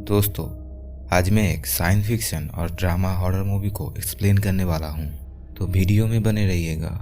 दोस्तों, आज मैं एक साइंस फिक्शन और ड्रामा हॉरर मूवी को एक्सप्लेन करने वाला हूँ, तो वीडियो में बने रहिएगा।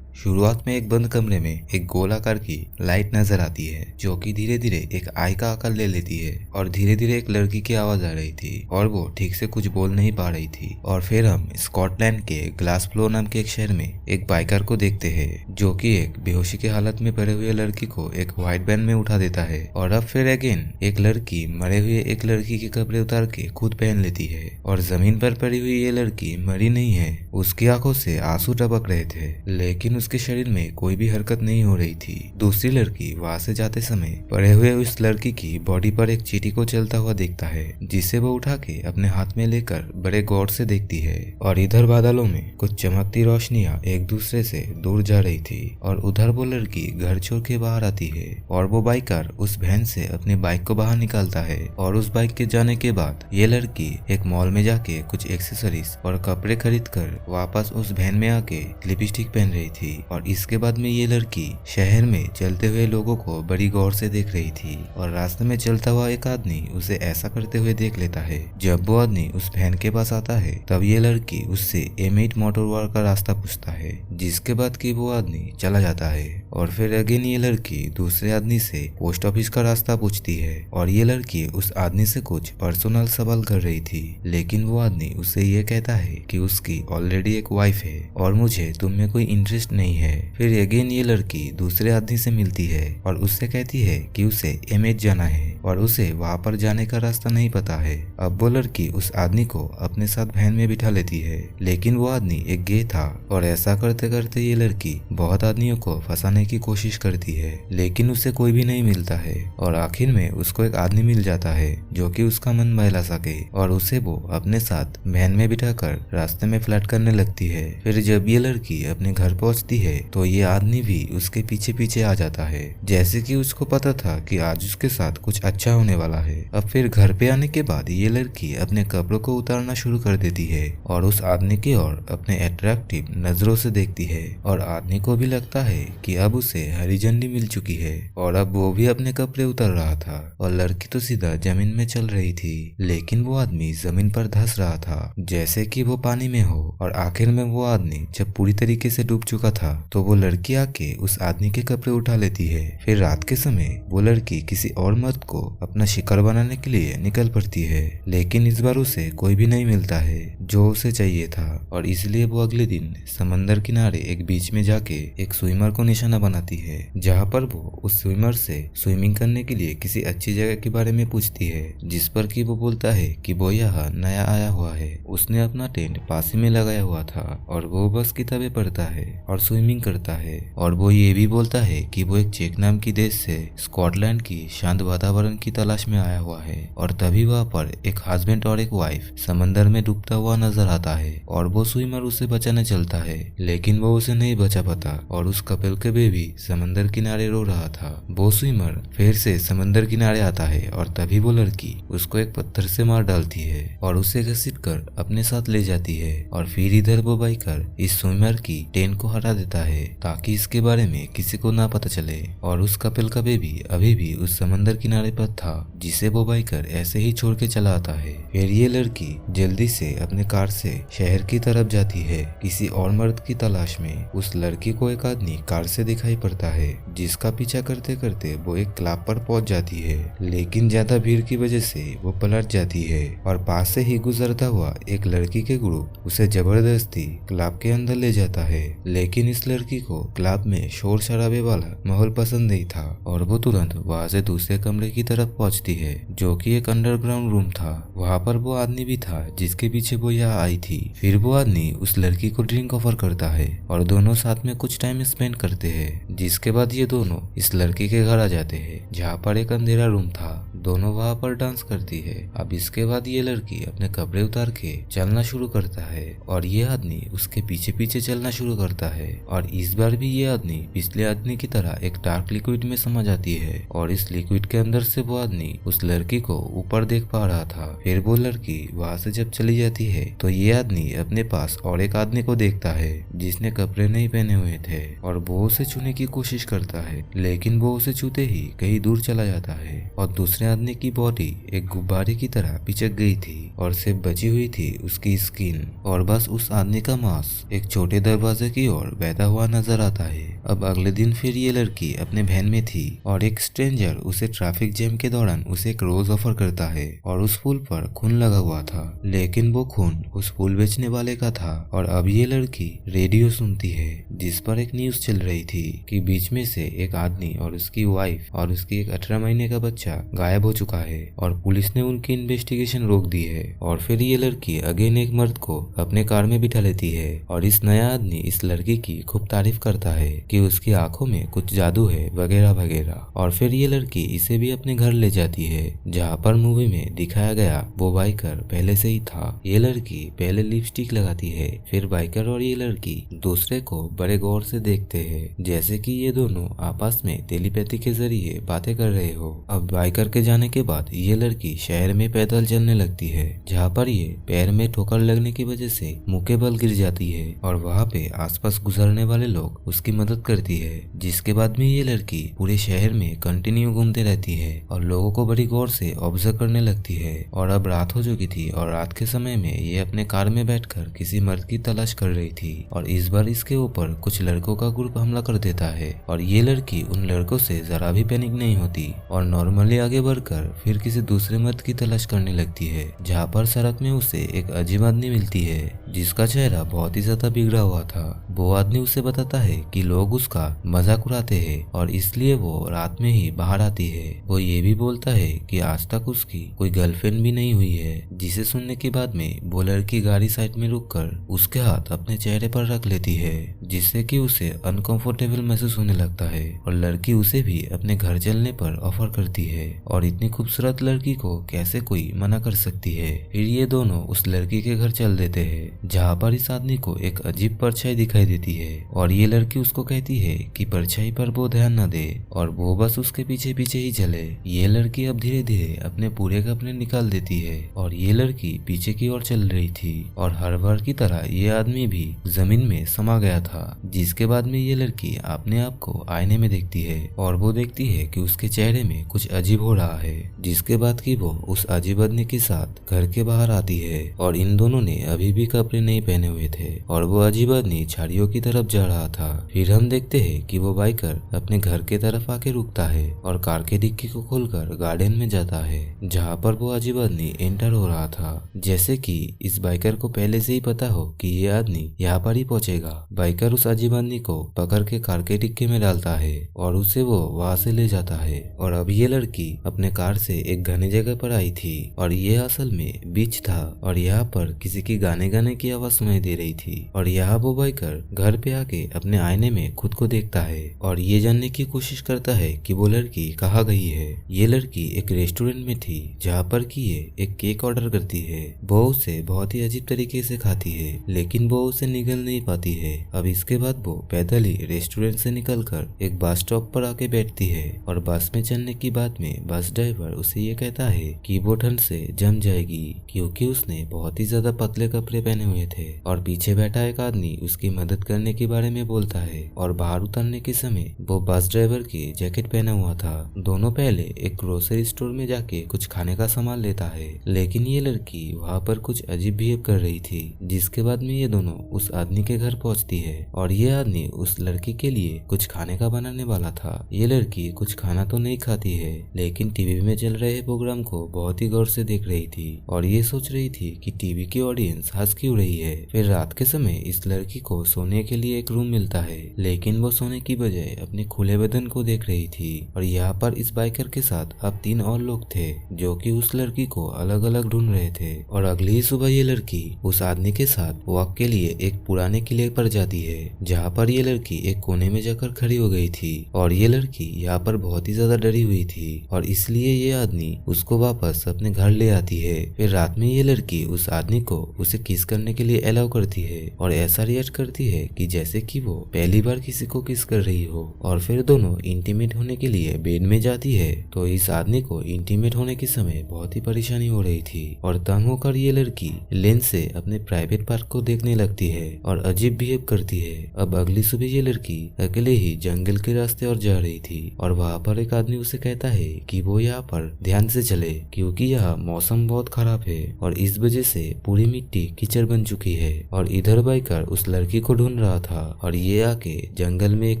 शुरुआत में एक बंद कमरे में एक गोलाकार की लाइट नजर आती है जो कि धीरे धीरे एक आई का आकार ले लेती है और धीरे धीरे एक लड़की की आवाज आ रही थी और वो ठीक से कुछ बोल नहीं पा रही थी। और फिर हम स्कॉटलैंड के ग्लासफ्लो नाम के एक शहर में एक बाइकर को देखते हैं जो कि एक बेहोशी की हालत में पड़े हुए लड़की को एक व्हाइट वैन में उठा देता है। और अब फिर अगेन एक लड़की मरे हुए एक लड़की के कपड़े उतार के खुद पहन लेती है और जमीन पर पड़ी हुई ये लड़की मरी नहीं है, उसकी आंखों से आंसू टपक रहे थे लेकिन उसके शरीर में कोई भी हरकत नहीं हो रही थी। दूसरी लड़की वहां से जाते समय पड़े हुए उस लड़की की बॉडी पर एक चींटी को चलता हुआ देखता है जिसे वो उठा के अपने हाथ में लेकर बड़े गौर से देखती है। और इधर बादलों में कुछ चमकती रोशनियां एक दूसरे से दूर जा रही थी और उधर वो लड़की घर छोड़ के बाहर आती है और वो बाइकर उस वैन से अपनी बाइक को बाहर निकालता है। और उस बाइक के जाने के बाद ये लड़की एक मॉल में जाके कुछ एक्सेसरीज और कपड़े खरीद कर वापस उस वैन में आके लिपस्टिक पहन रही थी। और इसके बाद में ये लड़की शहर में चलते हुए लोगों को बड़ी गौर से देख रही थी और रास्ते में चलता हुआ एक आदमी उसे ऐसा करते हुए देख लेता है। जब वो आदमी उस वैन के पास आता है तब ये लड़की उससे M8 मोटर वार्ड का रास्ता पूछता है, जिसके बाद कि वो आदमी चला जाता है। और फिर अगेन ये लड़की दूसरे आदमी से पोस्ट ऑफिस का रास्ता पूछती है और ये लड़की उस आदमी से कुछ पर्सनल सवाल कर रही थी लेकिन वो आदमी उससे ये कहता है कि उसकी ऑलरेडी एक वाइफ है और मुझे तुम में कोई इंटरेस्ट नहीं है। फिर अगेन ये लड़की दूसरे आदमी से मिलती है और उससे कहती है कि उसे M8 जाना है और उसे वहां पर जाने का रास्ता नहीं पता है। अब वो लड़की उस आदमी को अपने साथ वैन में बिठा लेती है लेकिन वो आदमी एक गे था और ऐसा करते करते ये लड़की बहुत आदमियों को फंसाने की कोशिश करती है लेकिन उसे कोई भी नहीं मिलता है। और आखिर में उसको एक आदमी मिल जाता है जो कि उसका मन बहला सके और उसे वो अपने साथ वैन में बिठाकर रास्ते में फ्लर्ट करने लगती है। फिर जब ये लड़की अपने घर पहुंचती है तो ये आदमी भी उसके पीछे पीछे आ जाता है जैसे कि उसको पता था कि आज उसके साथ कुछ अच्छा होने वाला है। अब फिर घर पे आने के बाद ये लड़की अपने कपड़ों को उतारना शुरू कर देती है और उस आदमी की ओर अपने अट्रैक्टिव नजरों से देखती है और आदमी को भी लगता है कि अब उसे हरी झंडी मिल चुकी है और अब वो भी अपने कपड़े उतार रहा था। और लड़की तो सीधा जमीन में चल रही थी लेकिन वो आदमी जमीन पर धंस रहा था जैसे कि वो पानी में हो। और आखिर में वो आदमी जब पूरी तरीके से डूब चुका था तो वो लड़की आके उस आदमी के कपड़े उठा लेती है। फिर रात के समय वो लड़की किसी और मर्द को अपना शिकार बनाने के लिए निकल पड़ती है लेकिन इस बार उसे कोई भी नहीं मिलता है जो उसे चाहिए था और इसलिए वो अगले दिन समंदर किनारे एक बीच में जाके एक स्विमर को निशाना बनाती है जहाँ पर वो उस स्विमर से स्विमिंग करने के लिए किसी अच्छी जगह के बारे में पूछती है, जिस पर कि वो बोलता है कि वो यहाँ नया आया हुआ है, उसने अपना टेंट पास ही में लगाया हुआ था और वो बस किताबें पढ़ता है और स्विमिंग करता है। और वो ये भी बोलता है कि वो एक चेक नाम की देश से स्कॉटलैंड की शांत वातावरण की तलाश में आया हुआ है। और तभी वहाँ पर एक हस्बैंड और एक वाइफ समंदर में डूबता हुआ नजर आता है और वो स्विमर उसे बचाने चलता है लेकिन वो उसे नहीं बचा पाता और उस कपल के बेबी समंदर किनारे रो रहा था। वो स्विमर फिर से समंदर किनारे आता है और तभी वो लड़की उसको एक पत्थर से मार डालती है और उसे घसीट कर अपने साथ ले जाती है। और फिर इधर वो बाइकर इस स्विमर की टेंट को हटा देता है ताकि इसके बारे में किसी को ना पता चले। और उस कपल का बेबी अभी भी उस समंदर किनारे पर था जिसे वो बाइकर ऐसे ही छोड़ के चला आता है। फिर ये लड़की जल्दी से अपने कार से शहर की तरफ जाती है किसी और मर्द की तलाश में। उस लड़की को एक आदमी कार से दिखाई पड़ता है जिसका पीछा करते करते वो एक क्लब पर पहुंच जाती है लेकिन ज्यादा भीड़ की वजह से वो पलट जाती है और पास से ही गुजरता हुआ एक लड़की के ग्रुप उसे जबरदस्ती क्लब के अंदर ले जाता है। लेकिन इस लड़की को क्लब में शोर शराबे वाला माहौल पसंद नहीं था और वो तुरंत वहां से दूसरे कमरे की तरफ पहुंचती है जो कि एक अंडरग्राउंड रूम था। वहां पर वो आदमी भी था जिसके पीछे वो यहाँ आई थी। फिर वो आदमी उस लड़की को ड्रिंक ऑफर करता है और दोनों साथ में कुछ टाइम स्पेंड करते हैं, जिसके बाद ये दोनों इस लड़की के घर आ जाते हैं जहाँ पर एक अंधेरा रूम था दोनों वहाँ पर डांस करती है। अब इसके बाद ये लड़की अपने कपड़े उतार के चलना शुरू करता है और ये आदमी उसके पीछे पीछे चलना शुरू करता है। और इस बार भी ये आदमी पिछले आदमी की तरह एक डार्क लिक्विड में समा जाती है और इस लिक्विड के अंदर से वो आदमी उस लड़की को ऊपर देख पा रहा था। फिर वो लड़की वहाँ से जब चली जाती है तो ये आदमी अपने पास और एक आदमी को देखता है जिसने कपड़े नहीं पहने हुए थे और वो उसे छूने की कोशिश करता है, लेकिन वो उसे छूते ही कहीं दूर चला जाता है और दूसरे आदमी की बॉडी एक गुब्बारे की तरह पिचक गई थी और सिर्फ बची हुई थी उसकी स्किन और बस उस आदमी का मांस एक छोटे दरवाजे की ओर बहता हुआ नजर आता है। अब अगले दिन फिर ये लड़की अपने वैन में थी और एक स्ट्रेंजर उसे ट्रैफिक जैम के दौरान उसे एक रोज ऑफर करता है और उस फूल पर खून लगा हुआ था, लेकिन वो खून उस फूल बेचने वाले का था। और अब ये लड़की रेडियो सुनती है जिस पर एक न्यूज चल रही थी कि बीच में से एक आदमी और उसकी वाइफ और उसकी एक 18 महीने का बच्चा गायब हो चुका है और पुलिस ने उनकी इन्वेस्टिगेशन रोक दी है। और फिर ये लड़की अगेन एक मर्द को अपने कार में बिठा लेती है और इस नया आदमी इस लड़की की खूब तारीफ करता है कि उसकी आंखों में कुछ जादू है वगैरह वगैरह। और फिर ये लड़की इसे भी अपने घर ले जाती है जहाँ पर मूवी में दिखाया गया वो बाइकर पहले से ही था। ये लड़की पहले लिपस्टिक लगाती है, फिर बाइकर और ये लड़की दूसरे को बड़े गौर से देखते हैं जैसे कि ये दोनों आपस में टेलीपैथी के जरिए बातें कर रहे हो। अब बाइकर के जाने के बाद ये लड़की शहर में पैदल चलने लगती है जहाँ पर ये पैर में ठोकर लगने की वजह से मुंह के बल गिर जाती है और वहाँ पे आसपास गुजरने वाले लोग उसकी मदद करती है। जिसके बाद में ये लड़की पूरे शहर में कंटिन्यू घूमते रहती है और लोगों को बड़ी गौर से ऑब्जर्व करने लगती है। और अब रात हो चुकी थी और रात के समय में ये अपने कार में बैठकर किसी मर्द की तलाश कर रही थी और इस बार इसके ऊपर कुछ लड़कों का ग्रुप हमला कर देता है और ये लड़की उन लड़कों से जरा भी पैनिक नहीं होती और नॉर्मली आगे बढ़कर फिर किसी दूसरे मर्द की तलाश करने लगती है जहाँ पर सड़क में उसे एक अजीब आदमी मिलती है जिसका चेहरा बहुत ही ज्यादा बिगड़ा हुआ था। वो आदमी उसे बताता है कि लोग उसका मजाक उड़ाते हैं और इसलिए वो रात में ही बाहर आती है। वो ये भी बोलता है कि आज तक उसकी कोई गर्लफ्रेंड भी नहीं हुई है, जिसे सुनने के बाद में वो लड़की गाड़ी साइड में रुककर उसके हाथ अपने चेहरे पर रख लेती है जिससे कि उसे अनकंफर्टेबल महसूस होने लगता है और लड़की उसे भी अपने घर चलने पर ऑफर करती है और इतनी खूबसूरत लड़की को कैसे कोई मना कर सकती है। फिर ये दोनों उस लड़की के घर चल देते हैं जहाँ पर इस आदमी को एक अजीब परछाई दिखाई देती है और ये लड़की उसको कहती है कि परछाई पर वो ध्यान न दे और वो बस उसके पीछे पीछे ही चले। ये लड़की अब धीरे धीरे अपने पूरे कपड़े निकाल देती है और ये लड़की पीछे की ओर चल रही थी और हर बार की तरह ये आदमी भी जमीन में समा गया था। जिसके बाद में ये लड़की अपने आप को आईने में देखती है और वो देखती है कि उसके चेहरे में कुछ अजीब हो रहा है। जिसके बाद कि वो उस अजीब आदमी के साथ घर के बाहर आती है और इन दोनों ने अभी भी कपड़े नहीं पहने हुए थे और वो अजीब आदमी झाड़ियों की तरफ जा रहा था। फिर हम देखते हैं कि वो बाइकर अपने घर के तरफ आके रुकता है और कार के डिक्की को खोलकर गार्डन में जाता है जहाँ पर वो अजीब आदमी एंटर हो रहा था। जैसे कि इस बाइकर को पहले से ही पता हो कि ये आदमी यहाँ पर ही पहुंचेगा, बाइकर उस अजीब आदमी को पकड़ के कार के डिक्की में डालता है और उसे वो वहाँ से ले जाता है। और अब ये लड़की अपने कार से एक घने जगह पर आई थी और ये असल में बीच था और यहाँ पर किसी की गाने गाने की आवाज सुनाई दे रही थी और यहाँ वो बाइकर घर पे आके अपने आईने में खुद को देखता है और ये जानने की कोशिश करता है कि वो लड़की कहाँ गई है। ये लड़की एक रेस्टोरेंट में थी जहाँ पर कि ये एक केक ऑर्डर करती है। वो उसे बहुत ही अजीब तरीके से खाती है लेकिन वो उसे निगल नहीं पाती है। अब इसके बाद वो पैदल ही रेस्टोरेंट से निकलकर एक बस स्टॉप पर आके बैठती है और बस में चलने की बात में बस ड्राइवर उसे ये कहता है कि वो ठंड से जम जाएगी क्योंकि उसने बहुत ही ज्यादा पतले कपड़े पहने हुए थे। और पीछे बैठा एक आदमी उसकी मदद करने के बारे में बोलता है और बाहर उतरने के समय वो बस ड्राइवर की जैकेट पहना हुआ था। दोनों पहले एक ग्रोसरी स्टोर में जाके कुछ खाने का सामान लेता है लेकिन ये लड़की वहाँ पर कुछ अजीब बिहेव कर रही थी। जिसके बाद में ये दोनों उस आदमी के घर पहुँचती है और ये आदमी उस लड़की के लिए कुछ खाने का बनाने वाला था। ये लड़की कुछ खाना तो नहीं खाती है लेकिन टीवी में चल रहे प्रोग्राम को बहुत ही गौर से देख रही थी और ये सोच रही थी कि टीवी की ऑडियंस हंस क्यों रही है। फिर रात के समय इस लड़की को सोने के लिए एक रूम मिलता है लेकिन वो सोने की बजाय अपने खुले बदन को देख रही थी। और यहाँ पर इस बाइकर के साथ अब 3 और लोग थे जो कि उस लड़की को अलग अलग ढूंढ रहे थे। और अगली ही सुबह ये लड़की उस आदमी के साथ वॉक के लिए एक पुराने किले पर जाती है जहाँ पर ये लड़की एक कोने में जाकर खड़ी हो गई थी और ये लड़की यहाँ पर बहुत ही ज्यादा डरी हुई थी और इसलिए इसलिए ये आदमी उसको वापस अपने घर ले आती है। फिर रात में ये लड़की उस आदमी को उसे किस करने के लिए अलाउ करती है और ऐसा रिएक्ट करती है कि जैसे कि वो पहली बार किसी को किस कर रही हो। और फिर दोनों इंटीमेट होने के लिए बेड में जाती है तो इस आदमी को इंटीमेट होने के समय बहुत ही परेशानी हो रही थी और तंग होकर ये लड़की लेंस से अपने प्राइवेट पार्क को देखने लगती है और अजीब बिहेव करती है। अब अगली सुबह ये लड़की अकेले ही जंगल के रास्ते और जा रही थी और वहाँ पर एक आदमी उसे कहता है कि वो यहाँ पर ध्यान से चले क्योंकि यहाँ मौसम बहुत खराब है और इस वजह से पूरी मिट्टी कीचड़ बन चुकी है। और इधर बाइकर उस लड़की को ढूंढ रहा था और ये आके जंगल में एक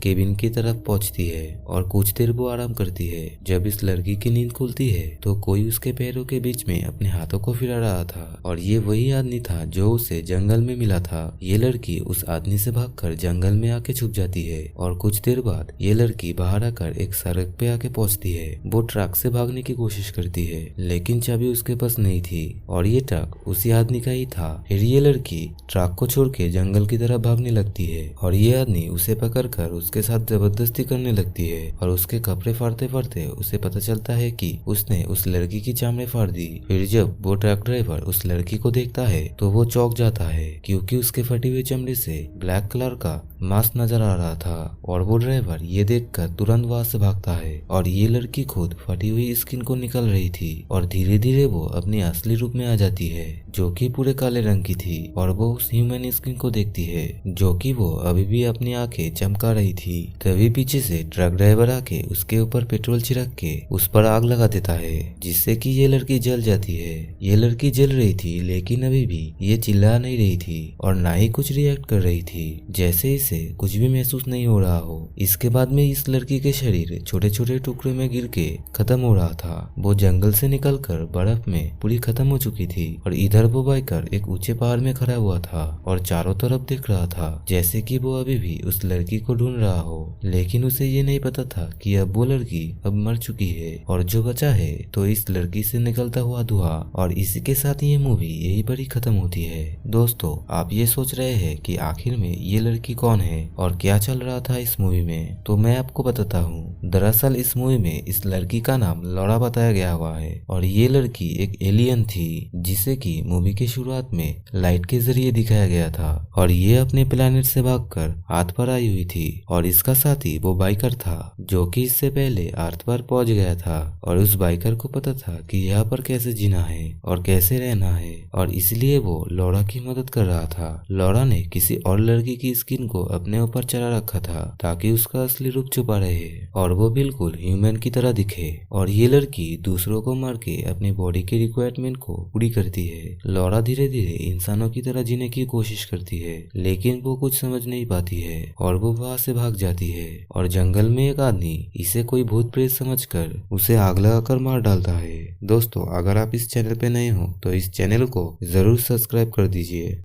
केबिन की तरफ पहुंचती है और कुछ देर वो आराम करती है। जब इस लड़की की नींद खुलती है तो कोई उसके पैरों के बीच में अपने हाथों को फिरा रहा था और ये वही आदमी था जो उसे जंगल में मिला था। ये लड़की उस आदमी से भागकर जंगल में आके छुप जाती है और कुछ देर बाद ये लड़की बाहर आकर एक सड़क पे आके पहुंचती है। वो ट्रक से भागने की कोशिश करती है लेकिन चाबी उसके पास नहीं थी और ये ट्रक उसी आदमी का ही था। फिर ये लड़की ट्रक को छोड़ के जंगल की तरफ भागने लगती है और ये आदमी उसे पकड़कर उसके साथ जबरदस्ती करने लगती है और उसके कपड़े फाड़ते फाड़ते उसे पता चलता है कि उसने उस लड़की की चामड़े फाड़ दी। फिर जब वो ट्रक ड्राइवर उस लड़की को देखता है तो वो चौंक जाता है क्योंकि उसके फटी हुई चमड़े से ब्लैक कलर का मास्क नजर आ रहा था और वो ड्राइवर ये देखकर तुरंत वहां से भागता है और ये लड़की खुद फटी हुई स्किन को निकल रही थी और धीरे धीरे वो अपने असली रूप में आ जाती है जो कि पूरे काले रंग की थी और वो उस ह्यूमन स्किन को देखती है जो कि वो अभी भी अपनी आंखें चमका रही थी। तभी पीछे से ट्रक ड्राइवर आके उसके ऊपर पेट्रोल छिड़क के उस पर आग लगा देता है जिससे कि ये लड़की जल जाती है। ये लड़की जल रही थी लेकिन अभी भी ये चिल्ला नहीं रही थी और ना ही कुछ रिएक्ट कर रही थी, जैसे इसे कुछ भी महसूस नहीं हो रहा हो। इसके बाद में इस लड़की के शरीर छोटे छोटे टुकड़े में गिर के खत्म हो रहा था। वो जंगल से निकलकर बर्फ में पूरी खत्म हो चुकी थी और इधर वो बाइकर एक ऊंचे पहाड़ में खड़ा हुआ था और चारों तरफ देख रहा था जैसे कि वो अभी भी उस लड़की को ढूंढ रहा हो। लेकिन उसे ये नहीं पता था कि अब वो लड़की अब मर चुकी है और जो बचा है तो इस लड़की से निकलता हुआ धुआं। और इसी के साथ ये मूवी यही पर ही खत्म होती है। दोस्तों, आप ये सोच रहे हैं कि आखिर में ये लड़की कौन है और क्या चल रहा था इस मूवी में, तो मैं आपको बताता हूँ। दरअसल इस मूवी में इस लड़की का नाम लॉरा बताया गया हुआ है और ये लड़की एक एलियन थी जिसे कि मूवी के शुरुआत में लाइट के जरिए दिखाया गया था और ये अपने प्लेनेट से भागकर अर्थ पर आई हुई थी और इसका साथी वो बाइकर था जो कि इससे पहले अर्थ पर पहुंच गया था और उस बाइकर को पता था कि यहाँ पर कैसे जीना है और कैसे रहना है और इसलिए वो लॉरा की मदद कर रहा था। लॉरा ने किसी और लड़की की स्किन को अपने ऊपर चढ़ा रखा था ताकि उसका असली रूप छुपा रहे और वो बिल्कुल ह्यूमन की तरह दिखे और ये लड़की दूसरों को मार के अपनी बॉडी के रिक्वायरमेंट को पूरी करती है। लॉरा धीरे धीरे इंसानों की तरह जीने की कोशिश करती है लेकिन वो कुछ समझ नहीं पाती है और वो वहां से भाग जाती है और जंगल में एक आदमी इसे कोई भूत प्रेत समझकर उसे आग लगाकर मार डालता है। दोस्तों, अगर आप इस चैनल पे नए हो तो इस चैनल को जरूर सब्सक्राइब कर दीजिए।